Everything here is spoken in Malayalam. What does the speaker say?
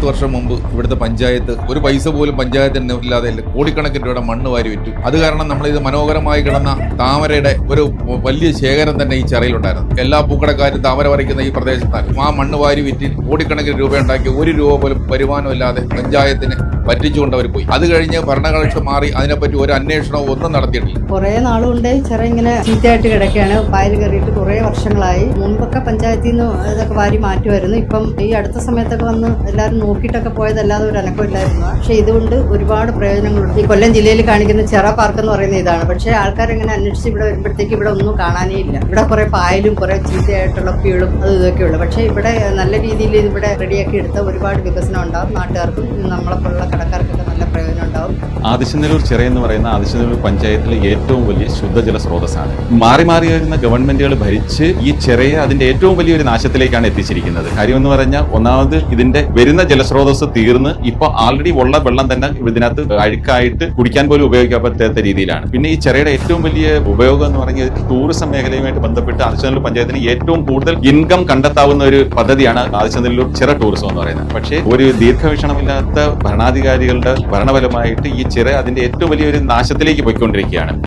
10 വർഷം മുമ്പ് ഇവിടുത്തെ പഞ്ചായത്ത് ഒരു പൈസ പോലും പഞ്ചായത്തിന് ഇല്ലാതെ കോടിക്കണക്കിന് രൂപയുടെ മണ്ണ് വാരി വിറ്റു. അത് കാരണം നമ്മളിത് മനോഹരമായി കിടന്ന താമരയുടെ ഒരു വലിയ ശേഖരം തന്നെ ഈ ചിറയിലുണ്ടായിരുന്നു. എല്ലാ പൂക്കടക്കാരും താമര പറിക്കുന്ന ഈ പ്രദേശത്താണ് ആ മണ്ണ് വാരി വിറ്റ് കോടിക്കണക്കിന് രൂപ ഉണ്ടാക്കി 1 രൂപ പോലും വരുമാനമില്ലാതെ പഞ്ചായത്തിന് പറ്റിച്ചുകൊണ്ട് അവർ പോയി. അത് കഴിഞ്ഞ് ഭരണകക്ഷി മാറി അതിനെപ്പറ്റി ഒരു അന്വേഷണവും ഒന്നും നടത്തിയിട്ടില്ല. കുറെ നാളുകൊണ്ട് ചിറ ഇങ്ങനെ ചീത്തയായിട്ട് കിടക്കുകയാണ്. പായൽ കയറിയിട്ട് കുറെ വർഷങ്ങളായി. മുൻപൊക്കെ പഞ്ചായത്തിൽ നിന്ന് ഇതൊക്കെ വാരി മാറ്റുമായിരുന്നു. ഇപ്പം ഈ അടുത്ത സമയത്തൊക്കെ വന്ന് എല്ലാവരും നോക്കിയിട്ടൊക്കെ പോയതല്ലാതെ ഒരു അനക്കമില്ലായിരുന്നു. പക്ഷെ ഇതുകൊണ്ട് ഒരുപാട് പ്രയോജനങ്ങളുണ്ട്. ഈ കൊല്ലം ജില്ലയിൽ കാണിക്കുന്ന ചിറ പാർക്ക് എന്ന് പറയുന്ന ഇതാണ്. പക്ഷെ ആൾക്കാരെങ്ങനെ അന്വേഷിച്ച് ഇവിടെ വരുമ്പോഴത്തേക്ക് ഇവിടെ ഒന്നും കാണാനേ ഇല്ല. ഇവിടെ കുറെ പായലും കുറെ ചീത്തയായിട്ടുള്ള പീളും അത് ഇതൊക്കെ ഉള്ളു. പക്ഷെ ഇവിടെ നല്ല രീതിയിൽ ഇവിടെ റെഡിയാക്കി എടുത്ത ഒരുപാട് വികസനം ഉണ്ടാവും. നാട്ടുകാർക്കും നമ്മളെപ്പോലുള്ള കടക്കാർക്കൊക്കെ നല്ല പ്രയോജനം ഉണ്ടാവും. ആദിശനല്ലൂർ ചിറ എന്ന് പറയുന്ന ആദിശനല്ലൂർ പഞ്ചായത്തിലെ ഏറ്റവും വലിയ ശുദ്ധജല സ്രോതസ്സാണ്. മാറി മാറി വരുന്ന ഗവൺമെന്റുകൾ ഭരിച്ച് ഈ ചിറയെ അതിന്റെ ഏറ്റവും വലിയൊരു നാശത്തിലേക്കാണ് എത്തിച്ചിരിക്കുന്നത്. കാര്യമെന്ന് പറഞ്ഞാൽ ഒന്നാമത് ഇതിന്റെ വരുന്ന ജലസ്രോതസ് തീർന്ന് ഇപ്പൊ ആൾറെഡി ഉള്ള വെള്ളം തന്നെ ഇതിനകത്ത് അഴുക്കായിട്ട് കുടിക്കാൻ പോലും ഉപയോഗിക്കാൻ പറ്റാത്ത രീതിയിലാണ്. പിന്നെ ഈ ചിറയുടെ ഏറ്റവും വലിയ ഉപയോഗം എന്ന് പറഞ്ഞാൽ ടൂറിസം മേഖലയുമായിട്ട് ബന്ധപ്പെട്ട് ആദിശനല്ലൂർ പഞ്ചായത്തിന് ഏറ്റവും കൂടുതൽ ഇൻകം കണ്ടെത്താവുന്ന ഒരു പദ്ധതിയാണ് ആദിശനല്ലൂർ ചിറ ടൂറിസം എന്ന് പറയുന്നത്. പക്ഷേ ഒരു ദീർഘവീക്ഷണമില്ലാത്ത ഭരണാധികാരികളുടെ ഭരണഫലമായിട്ട് ഈ ചിറ അതിന്റെ ഏറ്റവും വലിയൊരു നാശത്തിലേക്ക് പോയിക്കൊണ്ടിരിക്കുകയാണ്.